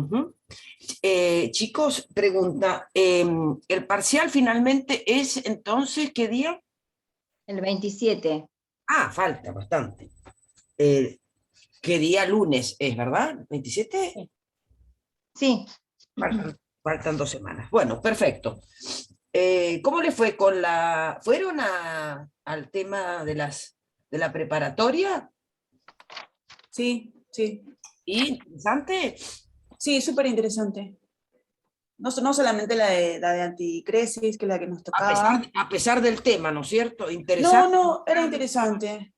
Ujú. Chicos, pregunta, ¿el parcial finalmente es entonces qué día? El 27. Ah, falta bastante. Eh, ¿Qué día? Lunes es, ¿verdad? ¿27? Sí. Faltan 2 semanas. Bueno, perfecto. ¿Cómo le fue con la... ¿Fueron al tema de la preparatoria? Sí, sí, ¿Y interesante? sí, súper interesante. No, no solamente la de anticresis, que es la que nos tocaba. A pesar del tema, ¿no es cierto? No, Interesante. no, era interesante.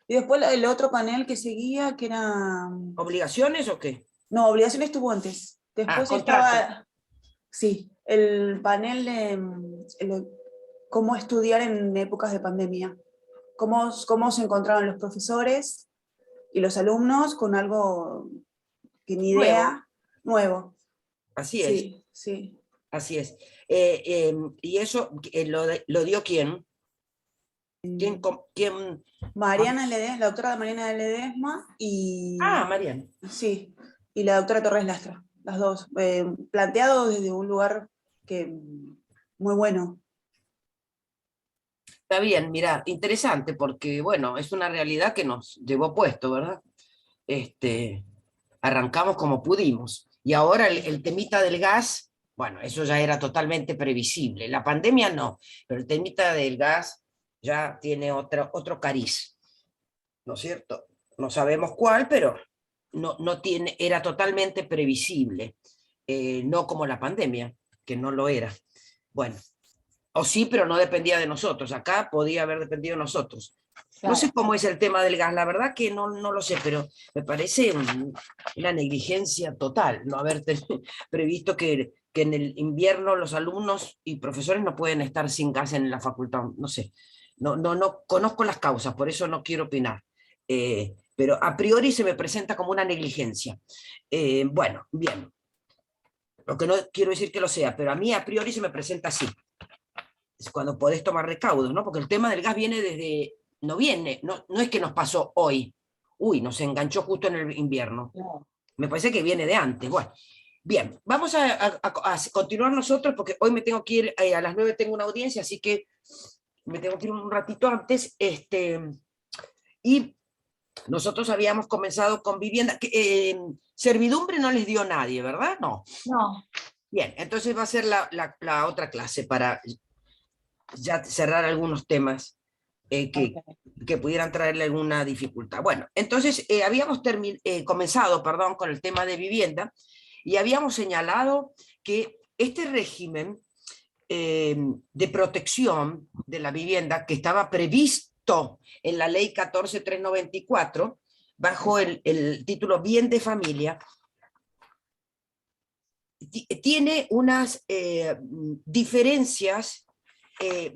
Y después el otro panel que seguía, que era... ¿Obligaciones o qué? No, obligaciones estuvo antes. Ah, Después contrato. estaba, sí, el panel de cómo estudiar en épocas de pandemia. Cómo se encontraban los profesores y los alumnos con algo que ni Nuevo. idea, nuevo. Así es, Sí, sí. así es. ¿Y eso lo dio quién? ¿Quién? Mariana Ledesma, la doctora Mariana Ledesma Ah, y Mariana. sí, y la doctora Torres Lastra, las dos, planteado desde un lugar que muy bueno. Está bien, mira, interesante, porque bueno, es una realidad que nos llevó puesto, ¿verdad? Este, arrancamos como pudimos. Y ahora el temita del gas, bueno, eso ya era totalmente previsible. La pandemia no, pero el temita del gas ya tiene otro cariz, ¿no es cierto? No sabemos cuál, pero no tiene, era totalmente previsible, no como la pandemia, que no lo era. Bueno, o sí, pero no dependía de nosotros. Acá podía haber dependido de nosotros. No sé Claro. cómo es el tema del gas, la verdad que no lo sé, pero me parece una negligencia total no haber previsto que en el invierno los alumnos y profesores no pueden estar sin gas en la facultad. No sé, no conozco las causas, por eso no quiero opinar. Pero a priori se me presenta como una negligencia. Bueno, bien, lo que no quiero decir que lo sea, pero a mí a priori se me presenta así es cuando podés tomar recaudos, ¿no? Porque el tema del gas viene desde, no viene, no es que nos pasó hoy, uy, nos enganchó justo en el invierno, No. me parece que viene de antes, bueno. Bien, vamos a continuar nosotros porque hoy me tengo que ir, a las 9 tengo una audiencia, así que me tengo que ir un ratito antes, y nosotros habíamos comenzado con vivienda, servidumbre no les dio nadie, ¿verdad? No. No. Bien, entonces va a ser la otra clase para ya cerrar algunos temas Ok. que pudieran traerle alguna dificultad. Bueno, entonces habíamos comenzado, perdón, con el tema de vivienda y habíamos señalado que este régimen de protección de la vivienda que estaba previsto en la ley 14394 bajo el título Bien de Familia, tiene unas diferencias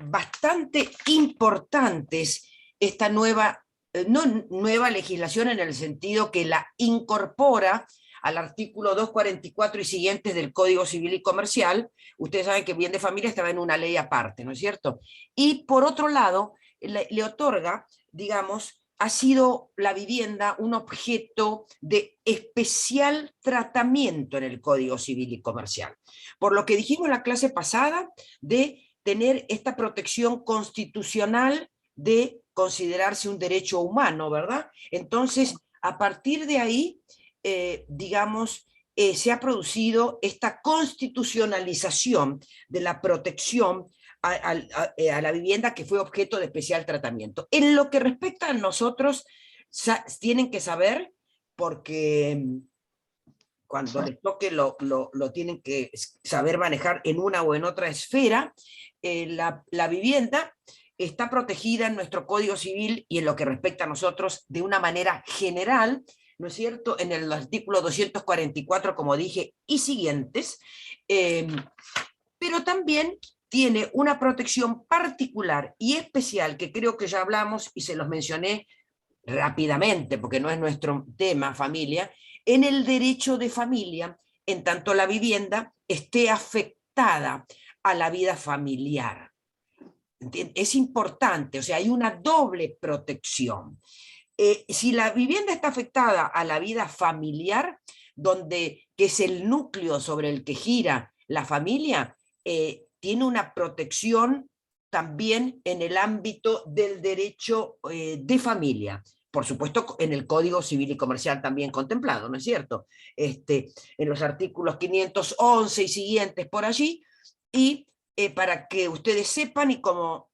bastante importantes esta nueva, no nueva legislación en el sentido que la incorpora al artículo 244 y siguientes del Código Civil y Comercial. Ustedes saben que bien de familia estaba en una ley aparte, ¿no es cierto? Y por otro lado, le otorga, digamos, ha sido la vivienda un objeto de especial tratamiento en el Código Civil y Comercial. Por lo que dijimos en la clase pasada de tener esta protección constitucional de considerarse un derecho humano, ¿verdad? Entonces, a partir de ahí, digamos, se ha producido esta constitucionalización de la protección a la vivienda que fue objeto de especial tratamiento. En lo que respecta a nosotros, tienen que saber, porque cuando les toque lo tienen que saber manejar en una o en otra esfera, la vivienda está protegida en nuestro Código Civil y en lo que respecta a nosotros de una manera general, ¿no es cierto? En el artículo 244, como dije, y siguientes, eh, pero también tiene una protección particular y especial que creo que ya hablamos y se los mencioné rápidamente, porque no es nuestro tema familia, en el derecho de familia, en tanto la vivienda esté afectada a la vida familiar. Es importante, o sea, hay una doble protección. Si la vivienda está afectada a la vida familiar, que es el núcleo sobre el que gira la familia, tiene una protección también en el ámbito del derecho de familia. Por supuesto, en el Código Civil y Comercial también contemplado, ¿no es cierto? En los artículos 511 y siguientes por allí, y para que ustedes sepan, y como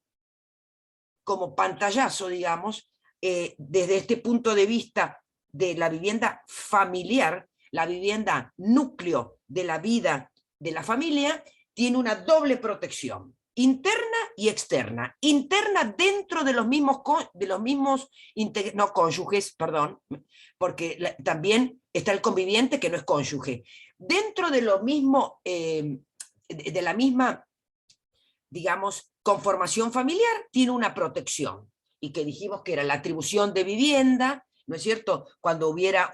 pantallazo, digamos, desde este punto de vista de la vivienda familiar, la vivienda núcleo de la vida de la familia, tiene una doble protección, interna y externa. Interna dentro de los mismos, no cónyuges, perdón, porque también está el conviviente que no es cónyuge. Dentro de lo mismo, de la misma, digamos, conformación familiar, tiene una protección, y que dijimos que era la atribución de vivienda, ¿no es cierto?, cuando hubiera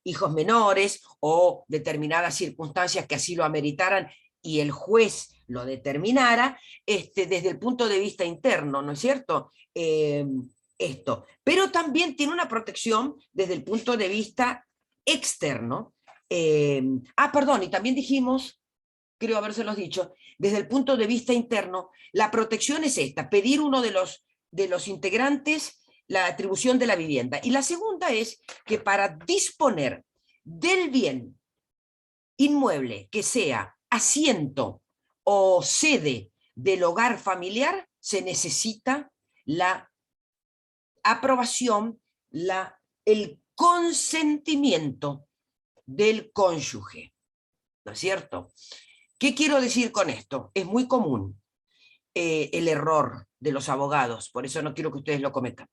hijos menores o determinadas circunstancias que así lo ameritaran y el juez lo determinara, desde el punto de vista interno, ¿no es cierto?, esto. Pero también tiene una protección desde el punto de vista externo. Perdón, y también dijimos, creo habérselos dicho, desde el punto de vista interno, la protección es esta: pedir uno de los integrantes la atribución de la vivienda. Y la segunda es que para disponer del bien inmueble que sea asiento o sede del hogar familiar, se necesita la aprobación, el consentimiento del cónyuge, ¿no es cierto? ¿Qué quiero decir con esto? Es muy común el error de los abogados, por eso no quiero que ustedes lo cometan.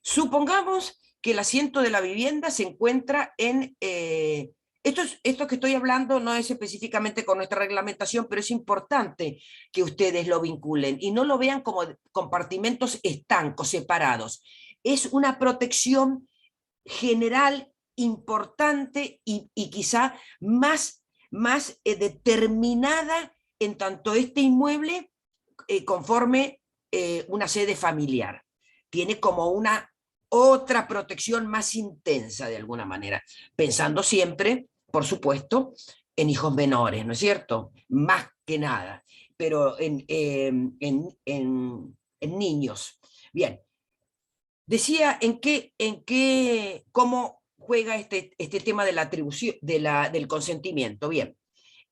Supongamos que el asiento de la vivienda se encuentra en... esto que estoy hablando no es específicamente con nuestra reglamentación, pero es importante que ustedes lo vinculen y no lo vean como compartimentos estancos, separados. Es una protección general importante y quizá más determinada en tanto este inmueble conforme una sede familiar. Tiene como una otra protección más intensa de alguna manera, pensando siempre, por supuesto, en hijos menores, ¿no es cierto? Más que nada, pero en niños. Bien, decía cómo juega este tema de la atribución, del consentimiento. Bien,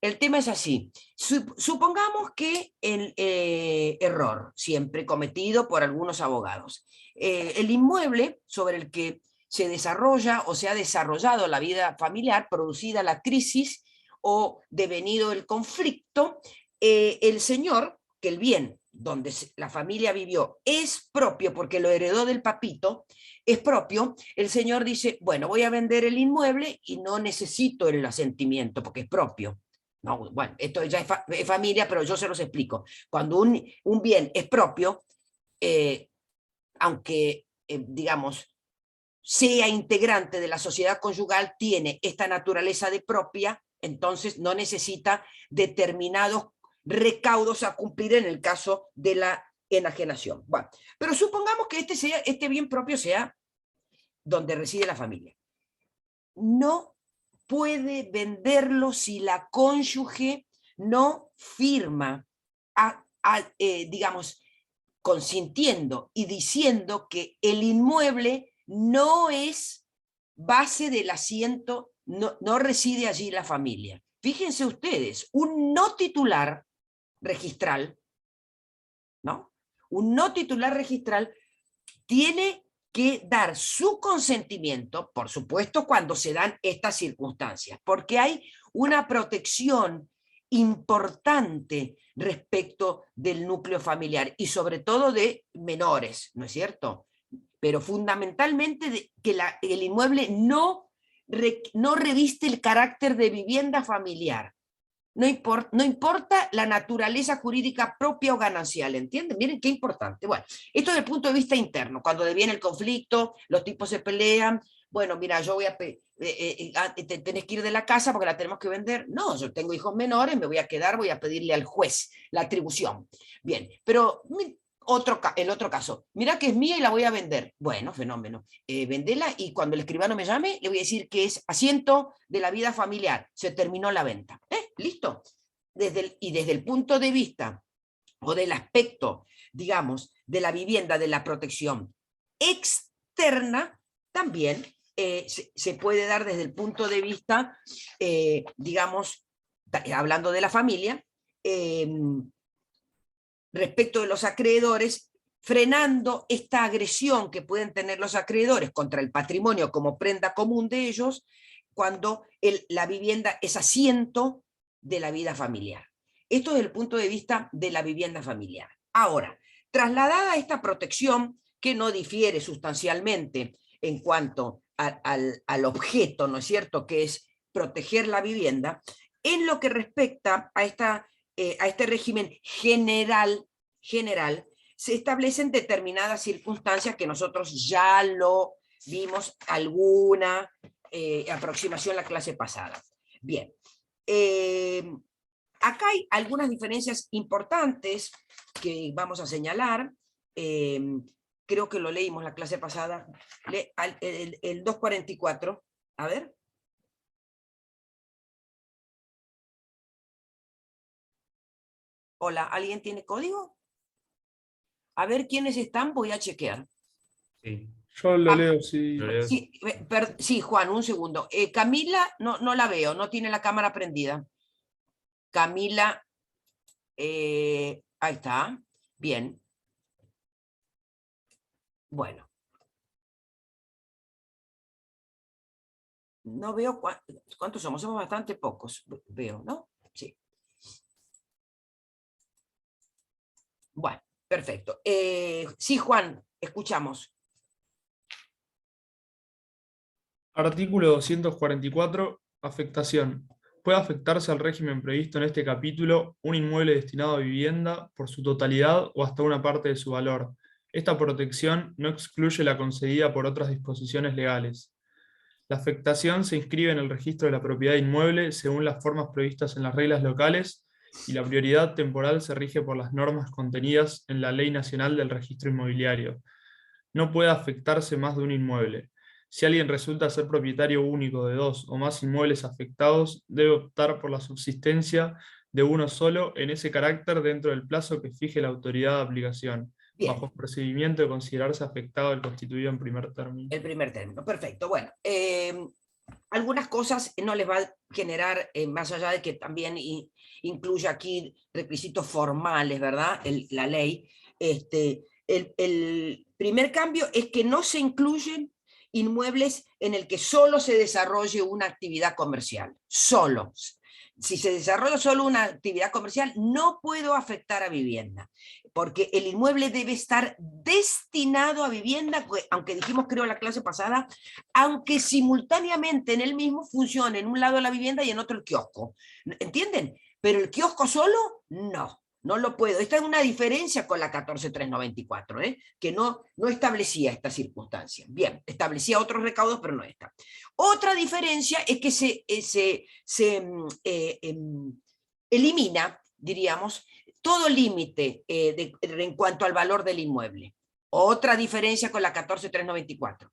el tema es así. Supongamos que el error, siempre cometido por algunos abogados, el inmueble sobre el que se desarrolla o se ha desarrollado la vida familiar, producida la crisis o devenido el conflicto, el señor, que el bien donde la familia vivió es propio porque lo heredó del papito, es propio, el señor dice, bueno, voy a vender el inmueble y no necesito el asentimiento porque es propio. No, bueno, esto ya es familia, pero yo se los explico. Cuando un bien es propio, aunque, digamos, sea integrante de la sociedad conyugal, tiene esta naturaleza de propia, entonces no necesita determinados recaudos a cumplir en el caso de la enajenación. Bueno, pero supongamos que este bien propio sea donde reside la familia. No puede venderlo si la cónyuge no firma, digamos, consintiendo y diciendo que el inmueble no es base del asiento, no reside allí la familia. Fíjense ustedes, un no titular registral, ¿no? Un no titular registral tiene que dar su consentimiento, por supuesto, cuando se dan estas circunstancias, porque hay una protección importante respecto del núcleo familiar y sobre todo de menores, ¿no es cierto? Pero fundamentalmente que el inmueble no reviste el carácter de vivienda familiar. No importa la naturaleza jurídica propia o ganancial, ¿entienden? Miren qué importante. Bueno, esto desde el punto de vista interno, cuando viene el conflicto, los tipos se pelean, bueno, mira, yo voy a... tenés que ir de la casa porque la tenemos que vender. No, yo tengo hijos menores, me voy a quedar, voy a pedirle al juez la atribución. Bien, pero El otro caso, mira que es mía y la voy a vender. Bueno, fenómeno. Vendela y cuando el escribano me llame, le voy a decir que es asiento de la vida familiar. Se terminó la venta. ¿Listo? Desde el punto de vista o del aspecto, digamos, de la vivienda, de la protección externa, también se puede dar desde el punto de vista, digamos, hablando de la familia, respecto de los acreedores, frenando esta agresión que pueden tener los acreedores contra el patrimonio como prenda común de ellos, cuando la vivienda es asiento de la vida familiar. Esto desde el punto de vista de la vivienda familiar. Ahora, trasladada a esta protección, que no difiere sustancialmente en cuanto al objeto, ¿no es cierto?, que es proteger la vivienda, en lo que respecta a este régimen general, se establecen determinadas circunstancias que nosotros ya lo vimos alguna aproximación en la clase pasada. Bien, acá hay algunas diferencias importantes que vamos a señalar. Creo que lo leímos la clase pasada, el 244, a ver. Hola, ¿alguien tiene código? A ver quiénes están, voy a chequear. Sí. Yo lo leo, sí. Sí, Juan, un segundo. Camila, no la veo, no tiene la cámara prendida. Camila, ahí está, bien. Bueno. No veo cuántos somos bastante pocos, veo, ¿no? Sí. Bueno, perfecto. Sí, Juan, escuchamos. Artículo 244. Afectación. Puede afectarse al régimen previsto en este capítulo un inmueble destinado a vivienda por su totalidad o hasta una parte de su valor. Esta protección no excluye la concedida por otras disposiciones legales. La afectación se inscribe en el registro de la propiedad inmueble según las formas previstas en las reglas locales y la prioridad temporal se rige por las normas contenidas en la Ley Nacional del Registro Inmobiliario. No puede afectarse más de un inmueble. Si alguien resulta ser propietario único de 2 o más inmuebles afectados, debe optar por la subsistencia de uno solo en ese carácter dentro del plazo que fije la autoridad de aplicación, Bien. bajo el procedimiento de considerarse afectado el constituido en primer término. El primer término, perfecto. Bueno, algunas cosas no les va a generar, más allá de que también incluye aquí requisitos formales, ¿verdad? La ley. El primer cambio es que no se incluyen inmuebles en el que solo se desarrolle una actividad comercial. Solo. Si se desarrolla solo una actividad comercial, no puedo afectar a vivienda, porque el inmueble debe estar destinado a vivienda, aunque dijimos, creo, en la clase pasada, aunque simultáneamente en él mismo funcione en un lado la vivienda y en otro el kiosco. ¿Entienden? Pero el kiosco solo, no lo puedo. Esta es una diferencia con la 14394, que no establecía esta circunstancia. Bien, establecía otros recaudos, pero no esta. Otra diferencia es que se elimina, diríamos, todo límite en cuanto al valor del inmueble. Otra diferencia con la 14394.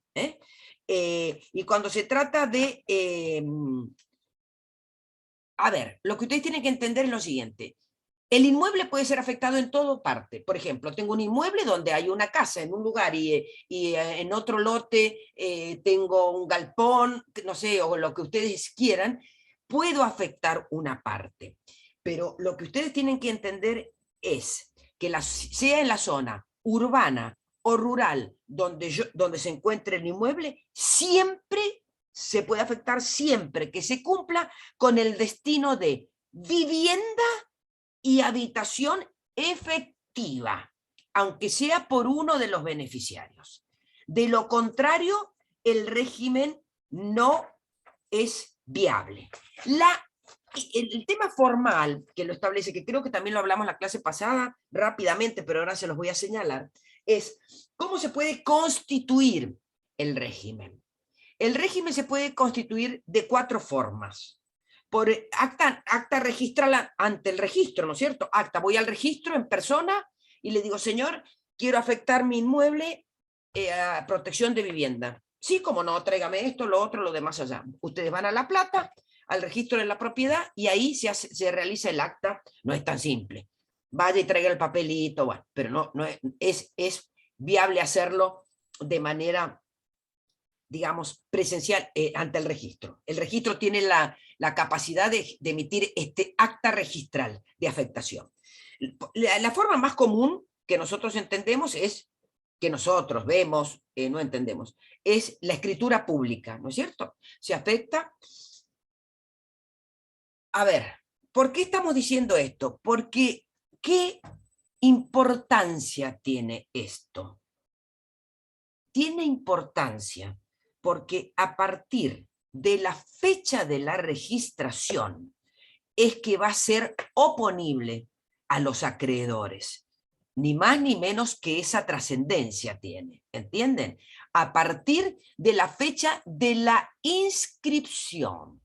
Y cuando se trata de... a ver, lo que ustedes tienen que entender es lo siguiente. El inmueble puede ser afectado en toda parte. Por ejemplo, tengo un inmueble donde hay una casa en un lugar y en otro lote tengo un galpón, no sé, o lo que ustedes quieran, puedo afectar una parte. Pero lo que ustedes tienen que entender es que sea en la zona urbana o rural donde se encuentre el inmueble, siempre se puede afectar, siempre que se cumpla con el destino de vivienda y habitación efectiva, aunque sea por uno de los beneficiarios. De lo contrario, el régimen no es viable. El tema formal, que lo establece, que creo que también lo hablamos en la clase pasada rápidamente, pero ahora se los voy a señalar, es cómo se puede constituir el régimen. El régimen se puede constituir de 4 formas. Por acta registrala ante el registro, ¿no es cierto? Acta, voy al registro en persona y le digo, señor, quiero afectar mi inmueble a protección de vivienda. Sí, como no, tráigame esto, lo otro, lo demás allá. Ustedes van a La Plata, al registro de la propiedad, y ahí se realiza el acta. No es tan simple. Vaya y traiga el papelito, bueno, pero no es viable hacerlo de manera, digamos, presencial ante el registro. El registro tiene la capacidad de emitir este acta registral de afectación. La forma más común que nosotros entendemos es, que nosotros vemos, no entendemos, es la escritura pública, ¿no es cierto? Se afecta. A ver, ¿por qué estamos diciendo esto? Porque, ¿qué importancia tiene esto? Tiene importancia porque a partir de la fecha de la registración es que va a ser oponible a los acreedores. Ni más ni menos que esa trascendencia tiene, ¿entienden? A partir de la fecha de la inscripción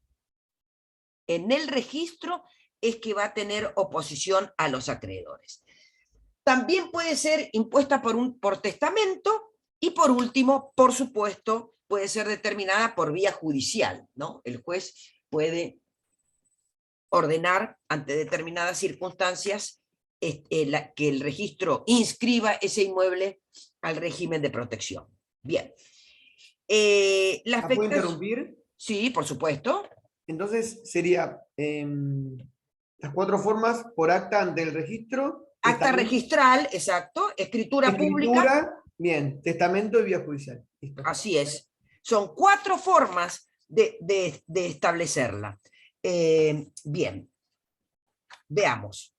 en el registro es que va a tener oposición a los acreedores. También puede ser impuesta por testamento y, por último, por supuesto, puede ser determinada por vía judicial, ¿no? El juez puede ordenar ante determinadas circunstancias que el registro inscriba ese inmueble al régimen de protección. Bien. ¿Puedo interrumpir? Sí, por supuesto. Entonces sería las 4 formas: por acta ante el registro. Acta registral, exacto. Escritura pública. Bien, testamento y vía judicial. Listo. Así es. Son 4 formas de establecerla. Bien. Veamos.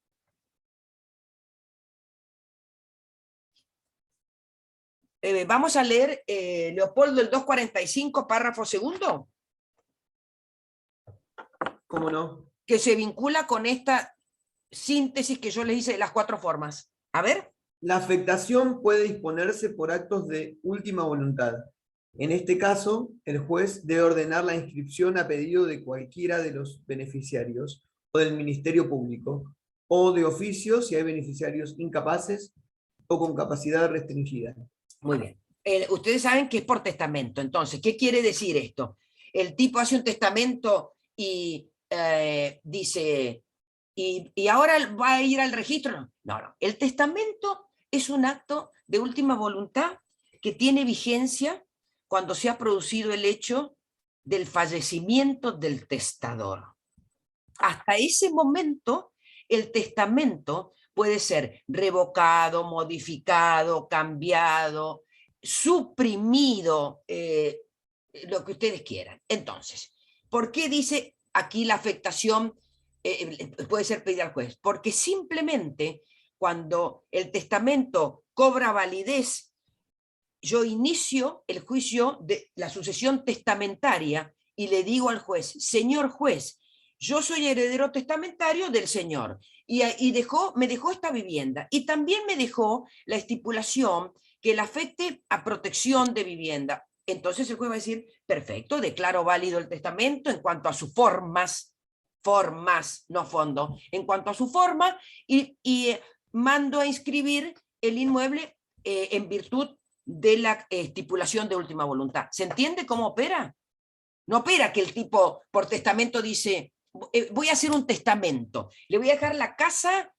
Vamos a leer, Leopoldo, el 245, párrafo segundo. ¿Cómo no? Que se vincula con esta síntesis que yo les hice de las 4 formas. A ver. La afectación puede disponerse por actos de última voluntad. En este caso, el juez debe ordenar la inscripción a pedido de cualquiera de los beneficiarios o del Ministerio Público, o de oficio si hay beneficiarios incapaces o con capacidad restringida. Muy bien. Ustedes saben que es por testamento. Entonces, ¿qué quiere decir esto? El tipo hace un testamento y dice, ¿y ahora va a ir al registro? No. El testamento es un acto de última voluntad que tiene vigencia cuando se ha producido el hecho del fallecimiento del testador. Hasta ese momento, el testamento puede ser revocado, modificado, cambiado, suprimido, lo que ustedes quieran. Entonces, ¿por qué dice aquí la afectación puede ser pedida al juez? Porque simplemente cuando el testamento cobra validez, yo inicio el juicio de la sucesión testamentaria y le digo al juez, señor juez, yo soy heredero testamentario del señor y me dejó esta vivienda y también me dejó la estipulación que le afecte a protección de vivienda. Entonces el juez va a decir, perfecto, declaro válido el testamento en cuanto a sus formas, no fondo, en cuanto a su forma y mando a inscribir el inmueble en virtud de la estipulación de última voluntad. ¿Se entiende cómo opera? No opera que el tipo por testamento dice, voy a hacer un testamento, le voy a dejar la casa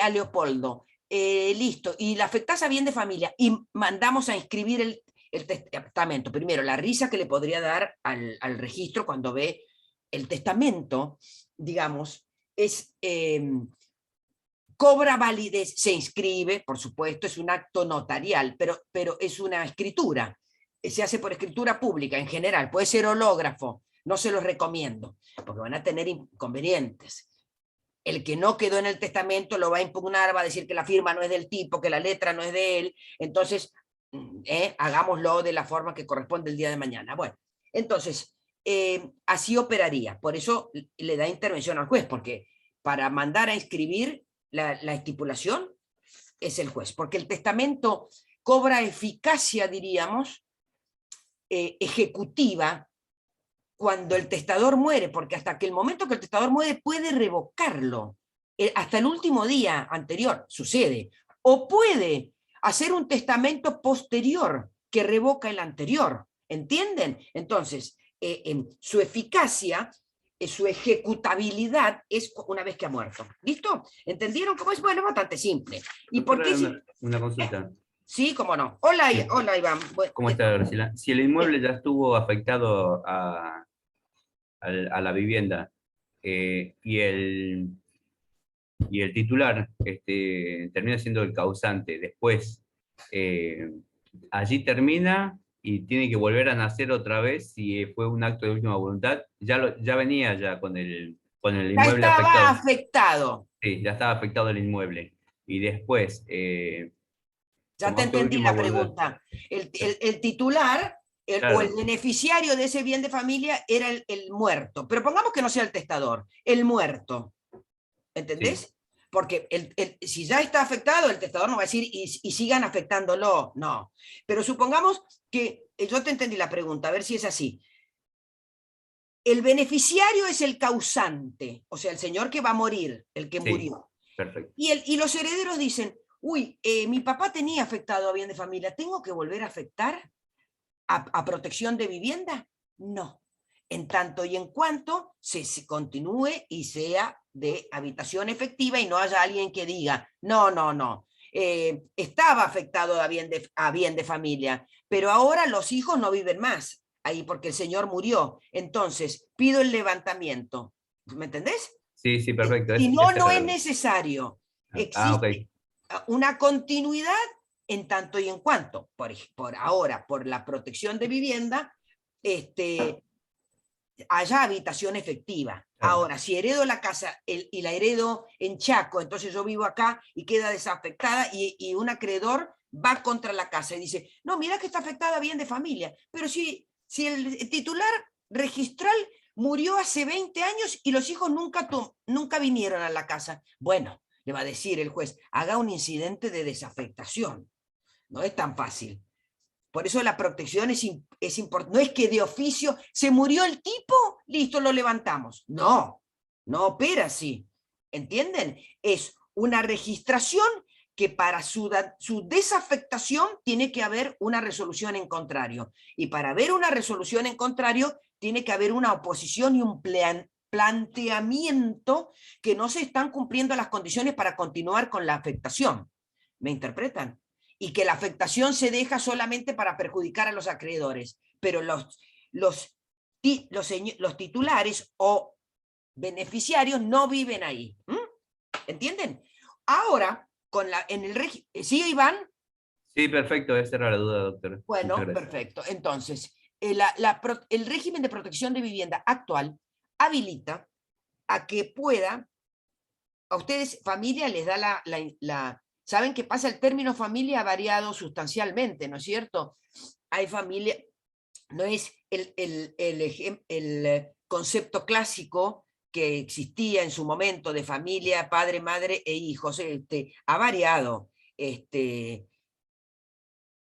a Leopoldo, listo, y la afectás a bien de familia, y mandamos a inscribir el testamento. Primero, la risa que le podría dar al registro cuando ve el testamento, digamos, cobra validez, se inscribe, por supuesto, es un acto notarial, pero es una escritura, se hace por escritura pública en general, puede ser hológrafo, no se los recomiendo, porque van a tener inconvenientes. El que no quedó en el testamento lo va a impugnar, va a decir que la firma no es del tipo, que la letra no es de él, entonces hagámoslo de la forma que corresponde el día de mañana. Bueno, entonces, así operaría, por eso le da intervención al juez, porque para mandar a inscribir la estipulación es el juez, porque el testamento cobra eficacia, diríamos, ejecutiva, cuando el testador muere, porque hasta que el momento que el testador muere puede revocarlo, hasta el último día anterior sucede, o puede hacer un testamento posterior que revoca el anterior. ¿Entienden? Entonces, su eficacia, su ejecutabilidad es una vez que ha muerto. ¿Listo? ¿Entendieron cómo es? Bueno, es bastante simple. ¿Y por qué? Una consulta. Sí, cómo no. Hola, Sí. hola Iván. ¿Cómo está, Graciela? Si el inmueble ya estuvo afectado a la vivienda y el titular termina siendo el causante, después allí termina y tiene que volver a nacer otra vez si fue un acto de última voluntad, ya venía ya con el Ya inmueble estaba afectado. afectado. Sí, ya estaba afectado el inmueble. Y después, Ya como te acto de entendí última la voluntad. pregunta. El titular o el Claro. beneficiario de ese bien de familia era el muerto. Pero pongamos que no sea el testador, el muerto. ¿Entendés? Sí. Porque si ya está afectado, el testador no va a decir y sigan afectándolo. No. Pero supongamos que, yo te entendí la pregunta, a ver si es así. El beneficiario es el causante, o sea, el señor que va a morir, el que Sí, murió. perfecto. Y los herederos dicen, uy, mi papá tenía afectado a bien de familia, ¿tengo que volver a afectar a protección de vivienda? No. En tanto y en cuanto se continúe y sea de habitación efectiva y no haya alguien que diga, no, estaba afectado a bien de familia, pero ahora los hijos no viven más ahí porque el señor murió. Entonces, pido el levantamiento. ¿Me entendés? Sí, sí, perfecto. Si no, Esa no era es la- necesario. Ah, ok. Existe una continuidad en tanto y en cuanto, por ahora, por la protección de vivienda, haya habitación efectiva. Claro. Ahora, si heredo la casa y la heredo en Chaco, entonces yo vivo acá y queda desafectada y un acreedor va contra la casa y dice, no, mira que está afectada bien de familia, pero si el titular registral murió hace 20 años y los hijos nunca vinieron a la casa. Bueno, le va a decir el juez, haga un incidente de desafectación. No es tan fácil. Por eso la protección es importante. No es que de oficio se murió el tipo, listo, lo levantamos. No, no opera así. ¿Entienden? Es una registración que para su desafectación tiene que haber una resolución en contrario. Y para haber una resolución en contrario, tiene que haber una oposición y un planteamiento que no se están cumpliendo las condiciones para continuar con la afectación. ¿Me interpretan? Y que la afectación se deja solamente para perjudicar a los acreedores, pero los titulares o beneficiarios no viven ahí. ¿Entienden? Ahora, en el régimen... ¿Sí, Iván? Sí, perfecto. Esa era la duda, doctor. Bueno, Muchas gracias. perfecto. Entonces, el régimen de protección de vivienda actual habilita a que pueda, a ustedes, familia, les da saben que pasa, el término familia ha variado sustancialmente, ¿no es cierto? Hay familia, no es el concepto clásico que existía en su momento de familia, padre, madre e hijos, ha variado.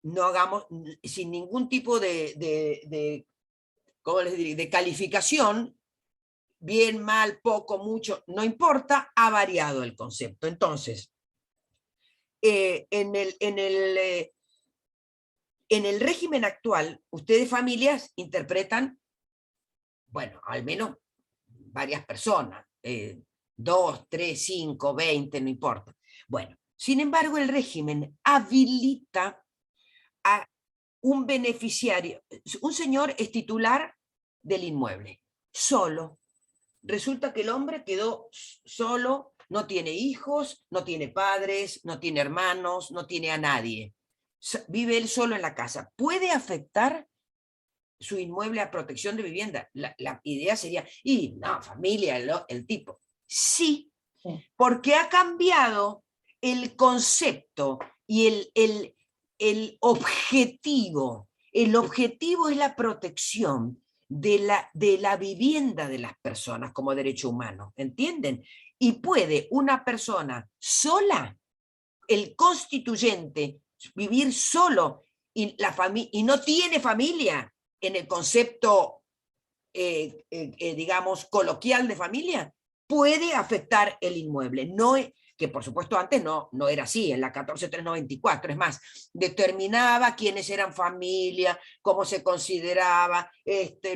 No hagamos, sin ningún tipo ¿cómo les diría?, de calificación, bien, mal, poco, mucho, no importa, ha variado el concepto. Entonces, en el régimen actual, ustedes familias interpretan, bueno, al menos varias personas, 2, 3, 5, 20, no importa. Bueno, sin embargo, el régimen habilita a un beneficiario, un señor es titular del inmueble, solo. Resulta que el hombre quedó solo, no tiene hijos, no tiene padres, no tiene hermanos, no tiene a nadie. Vive él solo en la casa. ¿Puede afectar su inmueble a protección de vivienda? La idea sería, y no, familia, el tipo. Sí, porque ha cambiado el concepto y el objetivo. El objetivo es la protección de la vivienda de las personas como derecho humano, ¿entienden? Y puede una persona sola, el constituyente, vivir solo y no tiene familia en el concepto, digamos, coloquial de familia, puede afectar el inmueble. No, que por supuesto antes no era así, en la 14394, es más, determinaba quiénes eran familia, cómo se consideraba,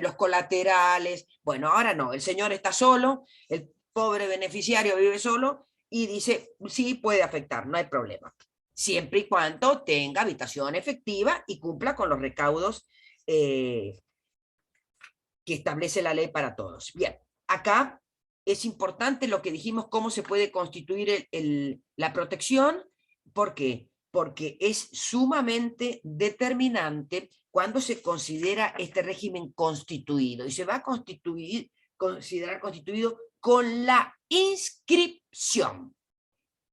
los colaterales. Bueno, ahora no, el señor está solo, el pobre beneficiario vive solo y dice, sí, puede afectar, no hay problema, siempre y cuando tenga habitación efectiva y cumpla con los recaudos que establece la ley para todos. Bien, acá es importante lo que dijimos, cómo se puede constituir la protección. ¿Por qué? Porque es sumamente determinante cuando se considera este régimen constituido, y se va a considerar constituido con la inscripción.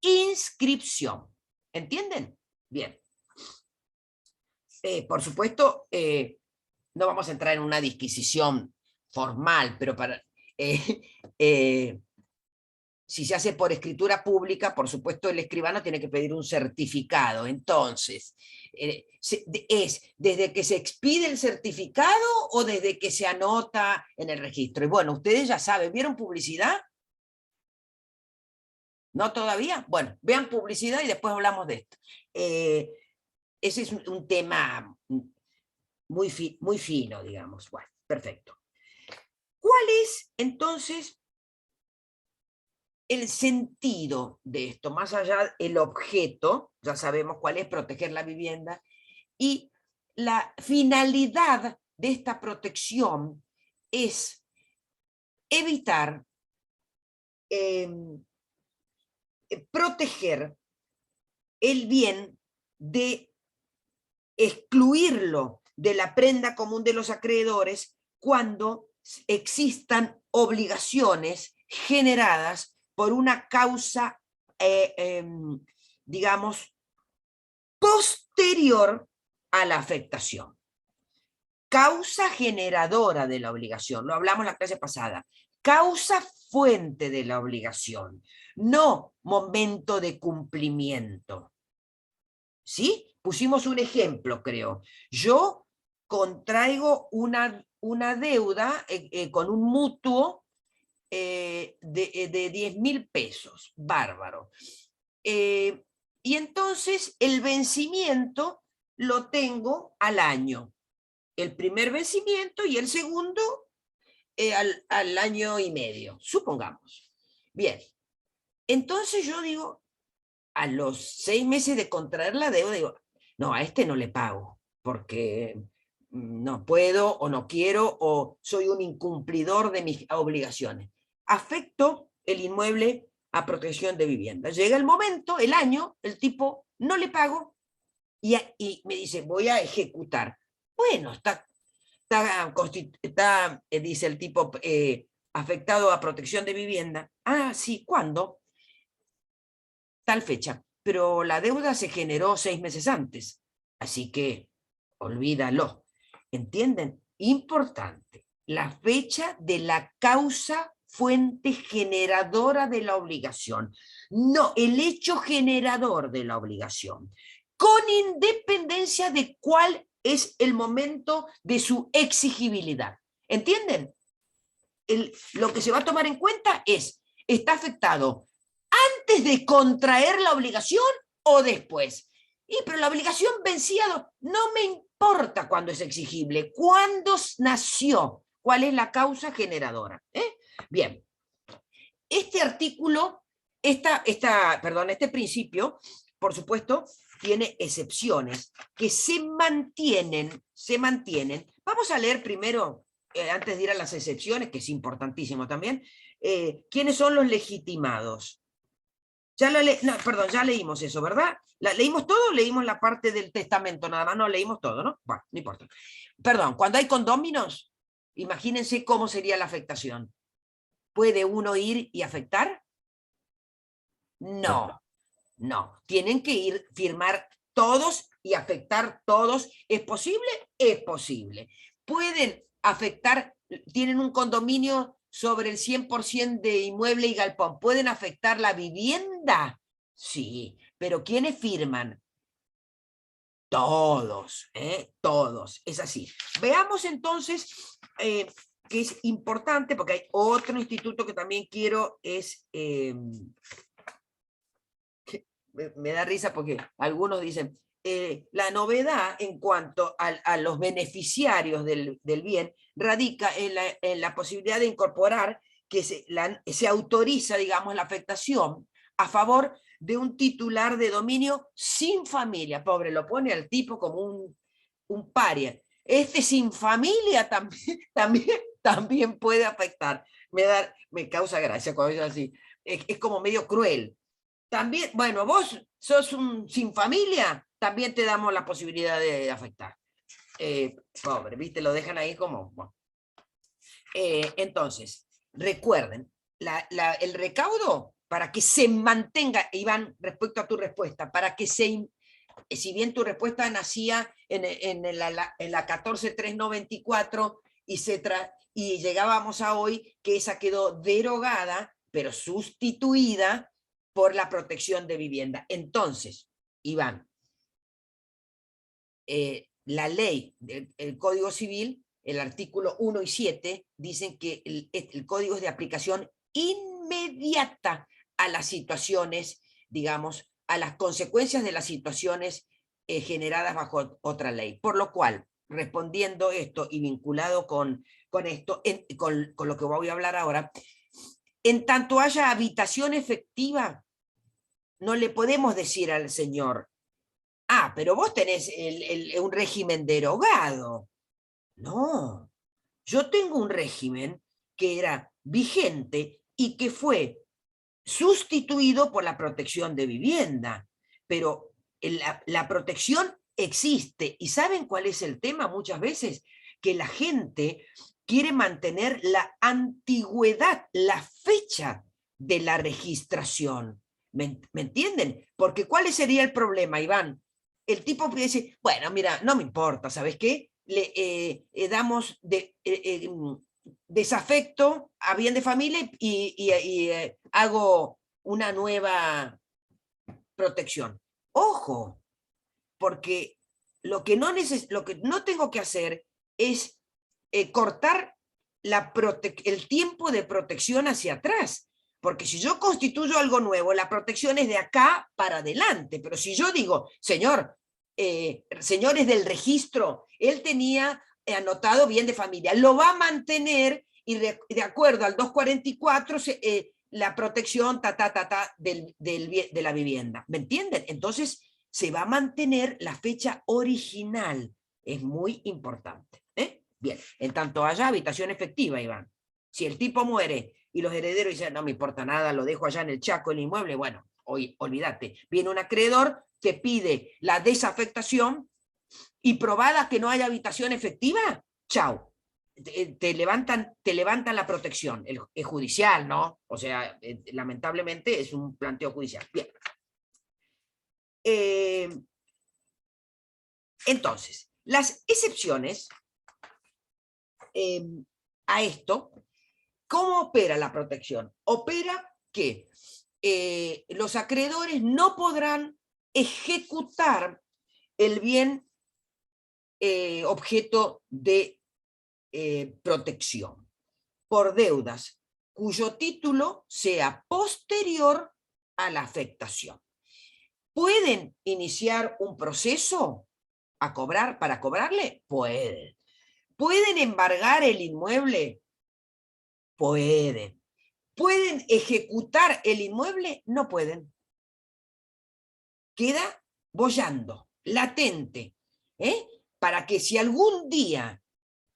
Inscripción. ¿Entienden? Bien. Por supuesto, no vamos a entrar en una disquisición formal, pero si se hace por escritura pública, por supuesto el escribano tiene que pedir un certificado. Entonces, ¿es desde que se expide el certificado o desde que se anota en el registro? Y bueno, ustedes ya saben, ¿vieron publicidad? ¿No todavía? Bueno, vean publicidad y después hablamos de esto. Ese es un tema muy fino, digamos. Bueno, perfecto. ¿Cuál es, entonces, el sentido de esto? Más allá del objeto, ya sabemos cuál es, proteger la vivienda, y la finalidad de esta protección es evitar, proteger el bien de excluirlo de la prenda común de los acreedores cuando existan obligaciones generadas por una causa, digamos, posterior a la afectación. Causa generadora de la obligación, lo hablamos en la clase pasada. Causa fuente de la obligación, no momento de cumplimiento. ¿Sí? Pusimos un ejemplo, creo. Yo contraigo una deuda con un mutuo de 10.000 pesos. Bárbaro. Y entonces el vencimiento lo tengo al año. El primer vencimiento y el segundo al año y medio, supongamos. Bien. Entonces yo digo, a los 6 meses de contraer la deuda, digo, no, a este no le pago, porque no puedo, o no quiero, o soy un incumplidor de mis obligaciones. Afecto el inmueble a protección de vivienda. Llega el momento, el año, el tipo no le pago, y me dice, voy a ejecutar. Bueno, dice el tipo, afectado a protección de vivienda. Ah, sí, ¿cuándo? Tal fecha, pero la deuda se generó 6 meses antes, así que olvídalo. ¿Entienden? Importante, la fecha de la causa fuente generadora de la obligación, no el hecho generador de la obligación, con independencia de cuál es el momento de su exigibilidad. ¿Entienden? Lo que se va a tomar en cuenta es, ¿está afectado antes de contraer la obligación o después? Pero la obligación vencida no me importa cuándo es exigible, cuándo nació, cuál es la causa generadora. Bien, este artículo, este principio, por supuesto, tiene excepciones que se mantienen. Vamos a leer primero, antes de ir a las excepciones, que es importantísimo también, quiénes son los legitimados. Ya leímos eso, ¿verdad? ¿Leímos todo o leímos la parte del testamento? Nada más no leímos todo, ¿no? Bueno, no importa. Perdón, cuando hay condóminos, imagínense cómo sería la afectación. ¿Puede uno ir y afectar? No. Tienen que firmar todos y afectar todos. ¿Es posible? Es posible. ¿Pueden afectar? ¿Tienen un condominio sobre el 100% de inmueble y galpón? ¿Pueden afectar la vivienda? Sí, pero ¿quiénes firman? Todos, todos, es así. Veamos entonces, que es importante, porque hay otro instituto que también quiero, es me da risa porque algunos dicen, la novedad en cuanto a los beneficiarios del bien radica en la posibilidad de incorporar que se autoriza, digamos, la afectación a favor de un titular de dominio sin familia. Pobre, lo pone al tipo como un paria. Este sin familia también puede afectar. Me causa gracia cuando es así. Es como medio cruel. También, bueno, vos sos un sin familia, también te damos la posibilidad de afectar. Pobre, ¿viste? Lo dejan ahí como... Bueno. Entonces, recuerden, el recaudo, para que se mantenga, Iván, respecto a tu respuesta, para que si bien tu respuesta nacía en la 14394 y llegábamos a hoy, que esa quedó derogada, pero sustituida por la protección de vivienda. Entonces, Iván, la ley del Código Civil, el artículo 1 y 7, dicen que el código es de aplicación inmediata a las situaciones, digamos, a las consecuencias de las situaciones generadas bajo otra ley. Por lo cual, respondiendo esto y vinculado con esto, con lo que voy a hablar ahora, en tanto haya habitación efectiva, no le podemos decir al señor, pero vos tenés un régimen derogado. No, yo tengo un régimen que era vigente y que fue sustituido por la protección de vivienda, pero la protección existe. ¿Y saben cuál es el tema muchas veces? Que la gente quiere mantener la antigüedad, la fecha de la registración. ¿Me entienden? Porque ¿cuál sería el problema, Iván? El tipo puede decir, bueno, mira, no me importa, ¿sabes qué? Le damos desafecto a bien de familia y hago una nueva protección. Ojo, porque lo que no tengo que hacer es cortar el tiempo de protección hacia atrás. Porque si yo constituyo algo nuevo, la protección es de acá para adelante. Pero si yo digo, señores del registro, él tenía anotado bien de familia, lo va a mantener y de acuerdo al 244 la protección de la vivienda. ¿Me entienden? Entonces se va a mantener la fecha original. Es muy importante. Bien, en tanto haya habitación efectiva, Iván. Si el tipo muere y los herederos dicen, no me importa nada, lo dejo allá en el Chaco, el inmueble, bueno, olvídate. Viene un acreedor, te pide la desafectación y probada que no hay habitación efectiva, chao. Te levantan la protección. Es judicial, ¿no? O sea, lamentablemente es un planteo judicial. Bien. Entonces, las excepciones a esto, ¿cómo opera la protección? Opera que los acreedores no podrán ejecutar el bien objeto de protección por deudas cuyo título sea posterior a la afectación. ¿Pueden iniciar un proceso para cobrarle? Pueden. ¿Pueden embargar el inmueble? Pueden. ¿Pueden ejecutar el inmueble? No pueden. Queda boyando, latente, para que si algún día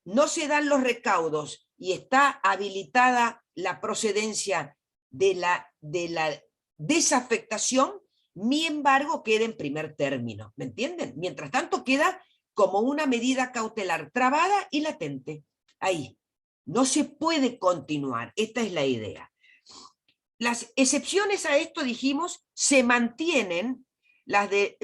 no se dan los recaudos y está habilitada la procedencia de la desafectación, mi embargo queda en primer término. ¿Me entienden? Mientras tanto queda como una medida cautelar trabada y latente. Ahí. No se puede continuar. Esta es la idea. Las excepciones a esto, dijimos, se mantienen,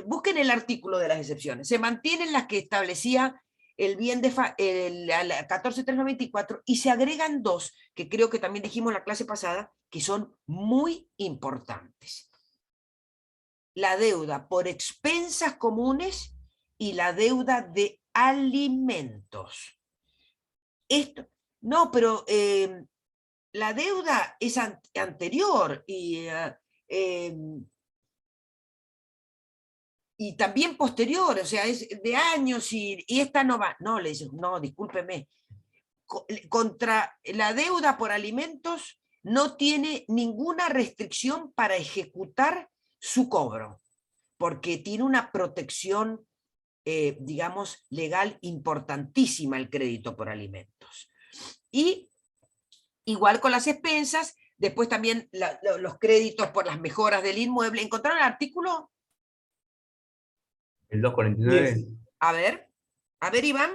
busquen el artículo de las excepciones, se mantienen las que establecía el bien de 14394 y se agregan dos, que creo que también dijimos en la clase pasada, que son muy importantes. La deuda por expensas comunes y la deuda de alimentos. Esto, no, pero la deuda es anterior y y también posterior, o sea, es de años y esta no va. No, le dice, no, discúlpeme. Contra la deuda por alimentos no tiene ninguna restricción para ejecutar su cobro, porque tiene una protección, digamos, legal importantísima el crédito por alimentos. Y igual con las expensas, después también los créditos por las mejoras del inmueble. ¿Encontraron el artículo? El 249. A ver, Iván.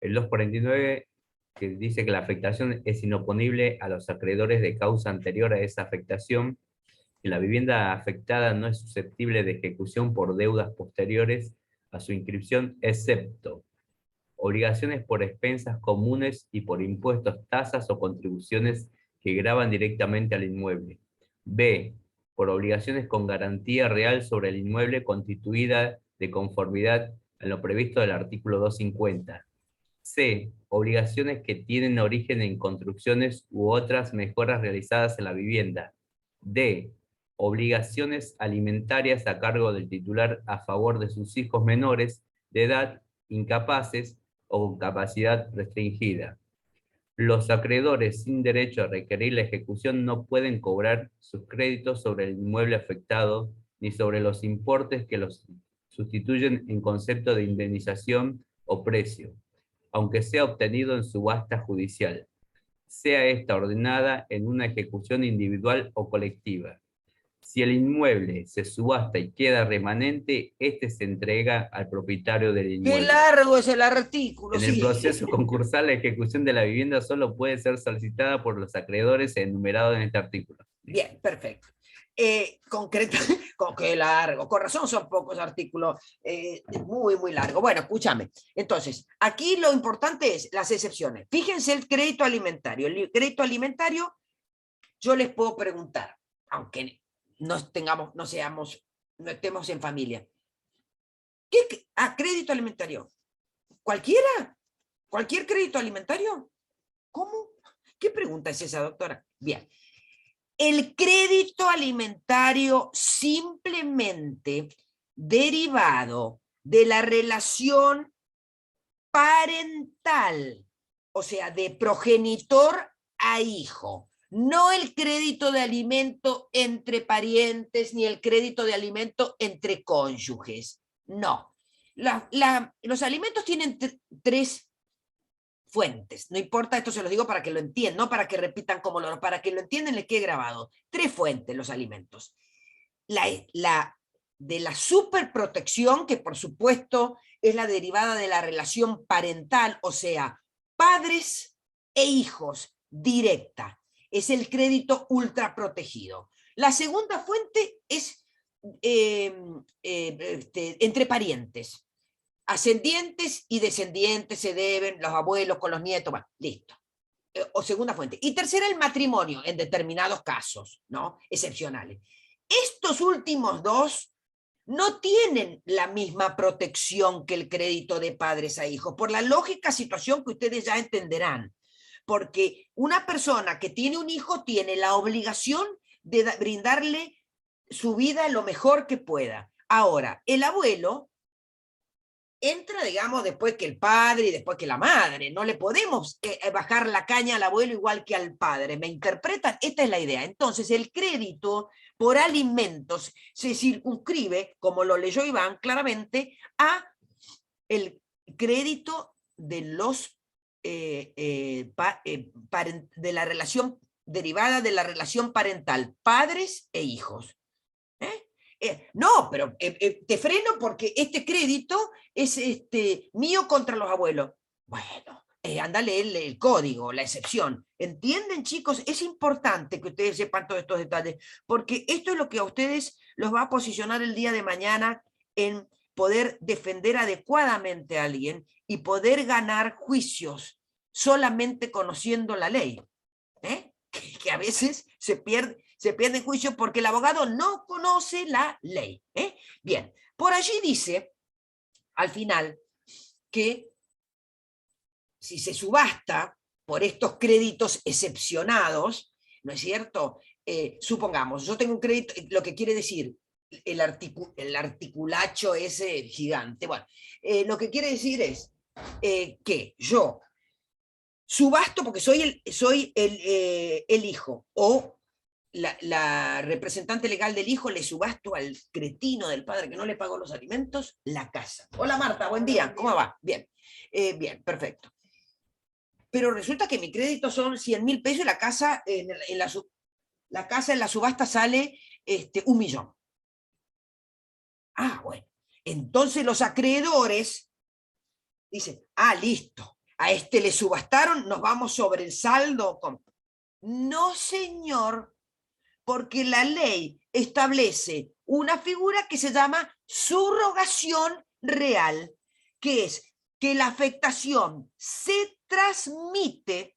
El 249 que dice que la afectación es inoponible a los acreedores de causa anterior a esa afectación, que la vivienda afectada no es susceptible de ejecución por deudas posteriores a su inscripción, excepto obligaciones por expensas comunes y por impuestos, tasas o contribuciones que gravan directamente al inmueble. B, por obligaciones con garantía real sobre el inmueble constituida de conformidad a lo previsto del artículo 250. C, obligaciones que tienen origen en construcciones u otras mejoras realizadas en la vivienda. D, obligaciones alimentarias a cargo del titular a favor de sus hijos menores de edad, incapaces o con capacidad restringida. Los acreedores sin derecho a requerir la ejecución no pueden cobrar sus créditos sobre el inmueble afectado ni sobre los importes que los sustituyen en concepto de indemnización o precio, aunque sea obtenido en subasta judicial, sea esta ordenada en una ejecución individual o colectiva. Si el inmueble se subasta y queda remanente, este se entrega al propietario del inmueble. ¡Qué largo es el artículo! En el proceso concursal, la ejecución de la vivienda solo puede ser solicitada por los acreedores enumerados en este artículo. Bien, perfecto. Concreto, qué largo, con razón son pocos artículos, muy, muy largo. Bueno, escúchame. Entonces, aquí lo importante es las excepciones. Fíjense el crédito alimentario. El crédito alimentario, yo les puedo preguntar, aunque no estemos en familia. ¿Qué crédito alimentario? ¿Cualquiera? ¿Cualquier crédito alimentario? ¿Cómo? ¿Qué pregunta es esa, doctora? Bien. El crédito alimentario simplemente derivado de la relación parental, o sea, de progenitor a hijo. No el crédito de alimento entre parientes, ni el crédito de alimento entre cónyuges. No. Los alimentos tienen tres fuentes. No importa, esto se los digo para que lo entiendan, no para que repitan como para que lo entiendan, les quede grabado. Tres fuentes los alimentos. De la superprotección, que por supuesto es la derivada de la relación parental, o sea, padres e hijos, directa. Es el crédito ultraprotegido. La segunda fuente es entre parientes. Ascendientes y descendientes se deben, los abuelos con los nietos, bueno, listo. O segunda fuente. Y tercera, el matrimonio, en determinados casos, ¿no? Excepcionales. Estos últimos dos no tienen la misma protección que el crédito de padres a hijos, por la lógica situación que ustedes ya entenderán. Porque una persona que tiene un hijo tiene la obligación de brindarle su vida lo mejor que pueda. Ahora, el abuelo entra, digamos, después que el padre y después que la madre. No le podemos bajar la caña al abuelo igual que al padre. ¿Me interpretan? Esta es la idea. Entonces, el crédito por alimentos se circunscribe, como lo leyó Iván claramente, a el crédito de los de la relación derivada de la relación parental, padres e hijos. No, pero te freno porque este crédito es mío contra los abuelos. Bueno, anda a leer el código, la excepción. ¿Entienden, chicos? Es importante que ustedes sepan todos estos detalles, porque esto es lo que a ustedes los va a posicionar el día de mañana en poder defender adecuadamente a alguien y poder ganar juicios solamente conociendo la ley. Que a veces se pierde juicio porque el abogado no conoce la ley. Bien, por allí dice, al final, que si se subasta por estos créditos excepcionados, ¿no es cierto? Supongamos, yo tengo un crédito, lo que quiere decir, el articulacho ese gigante. Bueno, lo que quiere decir es que yo subasto porque soy el hijo, o la representante legal del hijo, le subasto al cretino del padre que no le pagó los alimentos la casa. Hola Marta, buen día, ¿cómo va? Bien, bien, perfecto. Pero resulta que mi crédito son 100.000 pesos y la casa la casa en la subasta sale 1 millón. Ah, bueno. Entonces los acreedores dicen, ah, listo, a este le subastaron, nos vamos sobre el saldo. No, señor, porque la ley establece una figura que se llama subrogación real, que es que la afectación se transmite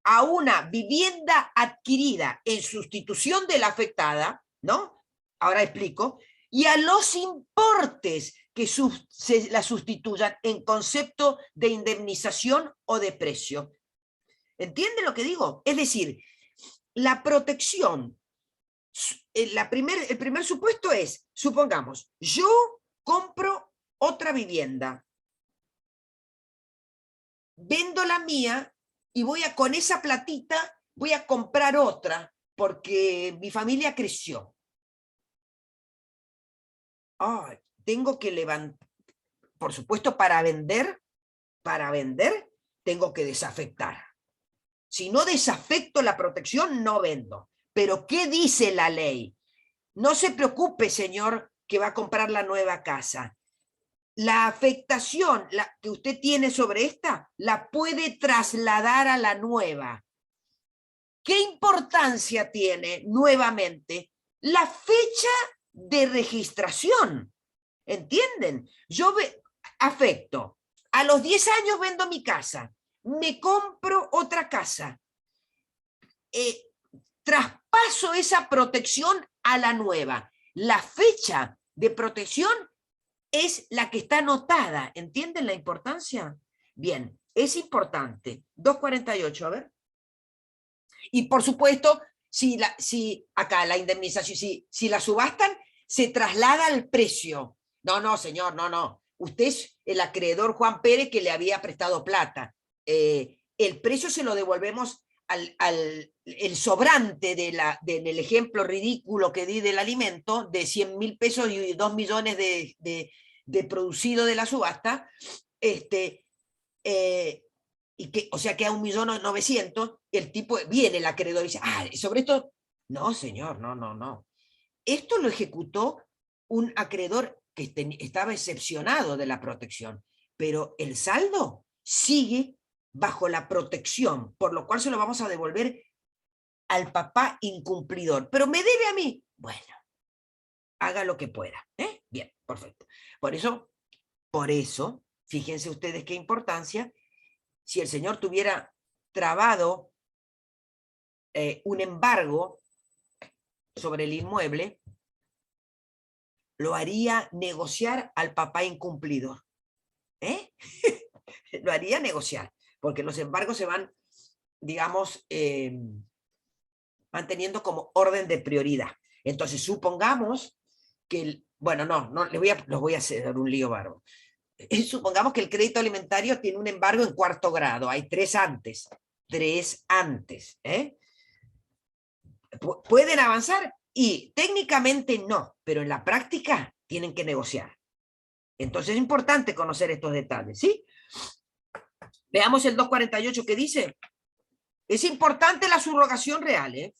a una vivienda adquirida en sustitución de la afectada, ¿no? Ahora explico, y a los importes que se la sustituyan en concepto de indemnización o de precio. ¿Entiende lo que digo? Es decir, la protección, el primer supuesto es, supongamos, yo compro otra vivienda, vendo la mía y con esa platita voy a comprar otra porque mi familia creció. Tengo que levantar, por supuesto, para vender, tengo que desafectar. Si no desafecto la protección, no vendo. Pero ¿qué dice la ley? No se preocupe, señor, que va a comprar la nueva casa. La afectación que usted tiene sobre esta, la puede trasladar a la nueva. ¿Qué importancia tiene, nuevamente, la fecha de registración? ¿Entienden? Yo afecto. A los 10 años vendo mi casa. Me compro otra casa. Traspaso esa protección a la nueva. La fecha de protección es la que está anotada. ¿Entienden la importancia? Bien, es importante. 248, a ver. Y por supuesto, si acá la indemnización, si la subastan, se traslada al precio. No, señor, no. Usted es el acreedor Juan Pérez que le había prestado plata. El precio se lo devolvemos el sobrante del ejemplo ridículo que di del alimento, de 100.000 pesos y 2 millones de producido de la subasta, o sea que a 1.900.000, el tipo viene, el acreedor, y dice, sobre esto, no, señor, no. Esto lo ejecutó un acreedor que estaba excepcionado de la protección, pero el saldo sigue bajo la protección, por lo cual se lo vamos a devolver al papá incumplidor. Pero me debe a mí. Bueno, haga lo que pueda. Bien, perfecto. Por eso, fíjense ustedes qué importancia, si el señor tuviera trabado un embargo sobre el inmueble, lo haría negociar al papá incumplidor. Lo haría negociar, porque los embargos se van, digamos, manteniendo como orden de prioridad. Entonces, supongamos que, los voy a hacer un lío bárbaro. Supongamos que el crédito alimentario tiene un embargo en 4º grado, hay 3 antes. ¿Pueden avanzar? Y técnicamente no, pero en la práctica tienen que negociar. Entonces es importante conocer estos detalles, ¿sí? Veamos el 248 que dice. Es importante la subrogación real, ¿eh?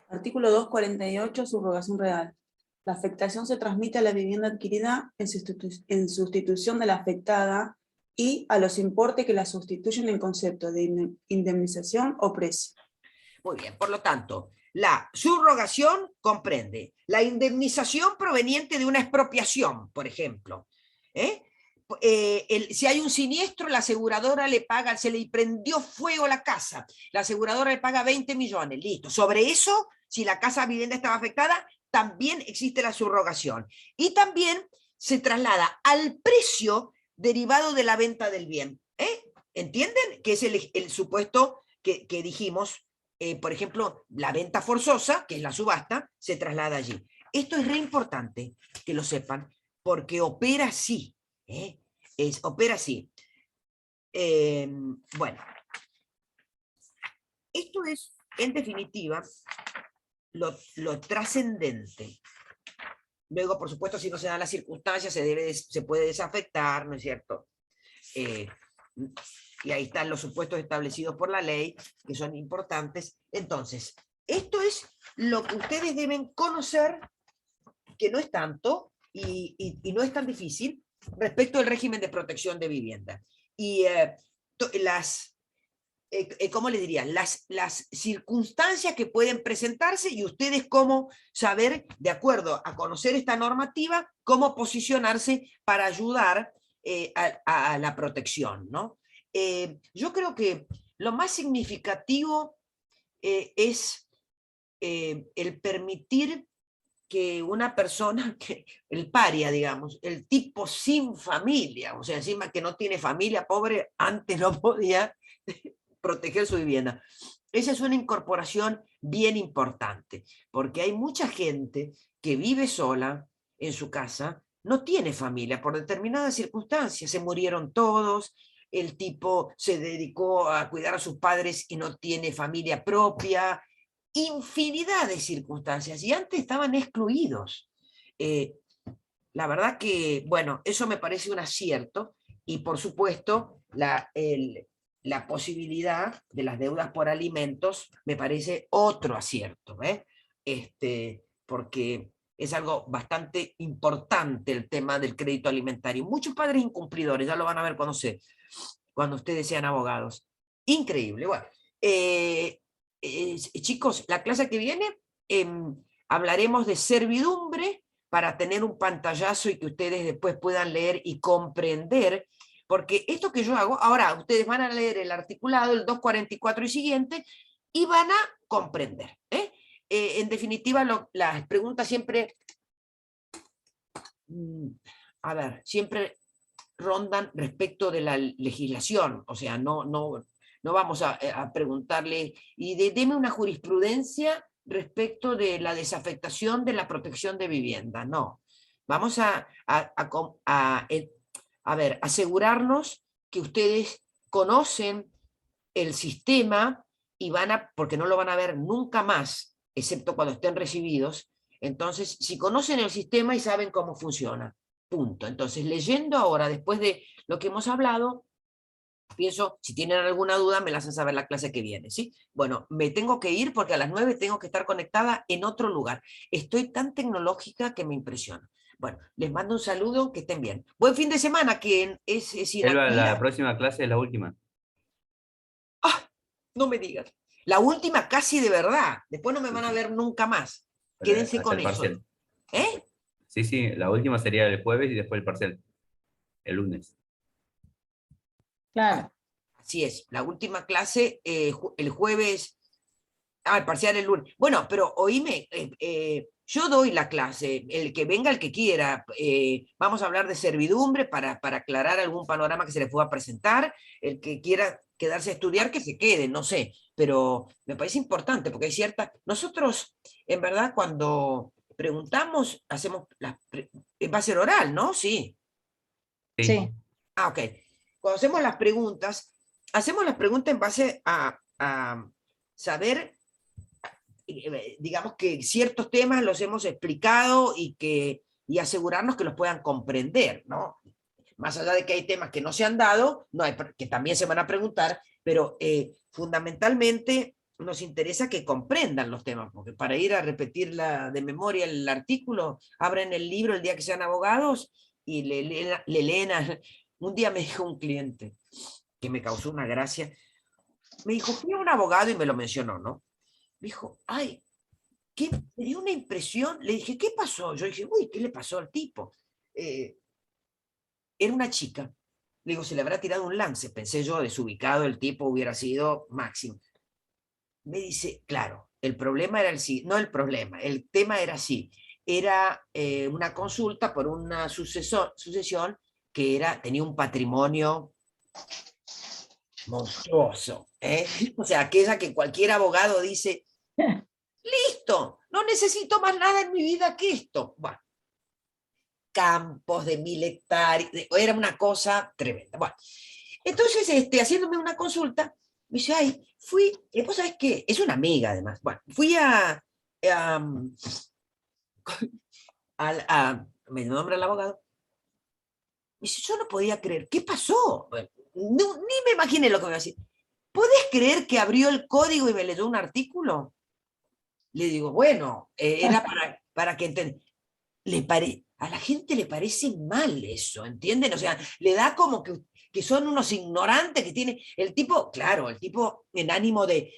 Artículo 248, subrogación real. La afectación se transmite a la vivienda adquirida en sustitución de la afectada y a los importes que la sustituyen en concepto de indemnización o precio. Muy bien, por lo tanto, la subrogación comprende la indemnización proveniente de una expropiación, por ejemplo. Si hay un siniestro, la aseguradora le paga, se le prendió fuego a la casa, la aseguradora le paga 20 millones, listo. Sobre eso, si la casa vivienda estaba afectada, también existe la subrogación. Y también se traslada al precio derivado de la venta del bien. ¿Entienden? Que es el supuesto que dijimos por ejemplo, la venta forzosa, que es la subasta, se traslada allí. Esto es re importante que lo sepan, porque opera así. Opera así. Bueno, esto es, en definitiva, lo trascendente. Luego, por supuesto, si no se dan las circunstancias, se puede desafectar, ¿no es cierto? Y ahí están los supuestos establecidos por la ley, que son importantes. Entonces, esto es lo que ustedes deben conocer, que no es tanto y no es tan difícil, respecto al régimen de protección de vivienda. Y ¿cómo le diría? Las circunstancias que pueden presentarse y ustedes cómo saber, de acuerdo a conocer esta normativa, cómo posicionarse para ayudar a la protección, ¿no? Yo creo que lo más significativo es el permitir que una persona, el paria, digamos, el tipo sin familia, o sea, encima que no tiene familia, pobre, antes no podía proteger su vivienda. Esa es una incorporación bien importante, porque hay mucha gente que vive sola en su casa, no tiene familia por determinadas circunstancias, se murieron todos, el tipo se dedicó a cuidar a sus padres y no tiene familia propia, infinidad de circunstancias, y antes estaban excluidos. La verdad que, bueno, eso me parece un acierto, y por supuesto, la posibilidad de las deudas por alimentos me parece otro acierto, porque es algo bastante importante el tema del crédito alimentario. Muchos padres incumplidores, ya lo van a ver cuando ustedes sean abogados. Increíble. Bueno, chicos, la clase que viene hablaremos de servidumbre para tener un pantallazo y que ustedes después puedan leer y comprender, porque esto que yo hago, ahora ustedes van a leer el articulado, el 244 y siguiente, y van a comprender. En definitiva, las preguntas siempre, a ver, siempre rondan respecto de la legislación, o sea, no vamos a preguntarle, y deme una jurisprudencia respecto de la desafectación de la protección de vivienda, no. Vamos a ver, asegurarnos que ustedes conocen el sistema y porque no lo van a ver nunca más, excepto cuando estén recibidos. Entonces, si conocen el sistema y saben cómo funciona, punto. Entonces, leyendo ahora, después de lo que hemos hablado, pienso, si tienen alguna duda, me la hacen saber la clase que viene, ¿sí? Bueno, me tengo que ir porque a las 9 tengo que estar conectada en otro lugar. Estoy tan tecnológica que me impresiona. Bueno, les mando un saludo, que estén bien. Buen fin de semana, que es Elba, la próxima clase es la última. ¡Ah! No me digas. La última casi de verdad. Después no me van a ver nunca más. Pero Quédense hasta con el eso. parcial. ¿Eh? Sí, la última sería el jueves y después el parcial. El lunes. Claro. Así es. La última clase el jueves. El parcial el lunes. Bueno, pero oíme, yo doy la clase, el que venga, el que quiera. Vamos a hablar de servidumbre para aclarar algún panorama que se les pueda presentar. El que quiera quedarse a estudiar, que se quede, no sé. Pero me parece importante, porque hay cierta... Nosotros, en verdad, cuando preguntamos, hacemos... va a ser oral, ¿no? Sí. Sí. Ah, ok. Cuando hacemos las preguntas en base a saber, digamos, que ciertos temas los hemos explicado y asegurarnos que los puedan comprender, ¿no? Más allá de que hay temas que no se han dado, que también se van a preguntar, pero fundamentalmente nos interesa que comprendan los temas, porque para ir a repetir de memoria el artículo, abren el libro el día que sean abogados y le leen. Un día me dijo un cliente que me causó una gracia, me dijo, fui a un abogado y me lo mencionó, ¿no? Me dijo, ay, me dio una impresión, le dije, ¿qué pasó? Yo dije, uy, ¿qué le pasó al tipo? Era una chica, le digo, se le habrá tirado un lance, pensé yo, desubicado, el tipo hubiera sido máximo. Me dice, claro, el problema era el tema era así, era una consulta por una sucesión que tenía un patrimonio monstruoso, ¿eh? O sea, aquella que cualquier abogado dice, listo, no necesito más nada en mi vida que esto. Bueno, campos de 1000 hectáreas, era una cosa tremenda. Bueno, entonces, haciéndome una consulta, me dice, ay, vos sabés qué, es una amiga además. Bueno, fui me nombra el abogado. Me dice, yo no podía creer, ¿qué pasó? Bueno, ni me imaginé lo que me iba a decir. ¿Podés creer que abrió el código y me leyó un artículo? Le digo, bueno, era para que entiendan. A la gente le parece mal eso, ¿entienden? O sea, le da como que son unos ignorantes que tiene el tipo, claro, el tipo en ánimo de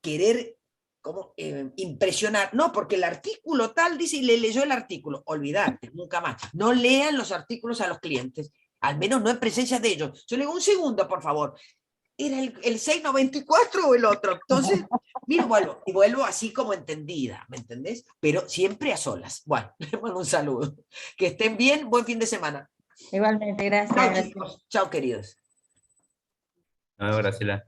querer como impresionar, no, porque el artículo tal dice y le leyó el artículo, olvídate, nunca más, no lean los artículos a los clientes, al menos no en presencia de ellos. Yo le digo, un segundo, por favor, ¿era el 694 o el otro? Entonces, mira, vuelvo así como entendida, ¿me entendés? Pero siempre a solas. Bueno, les mando un saludo. Que estén bien, buen fin de semana. Igualmente, gracias. Chao, gracias. chicos. Chao, queridos. No, Graciela.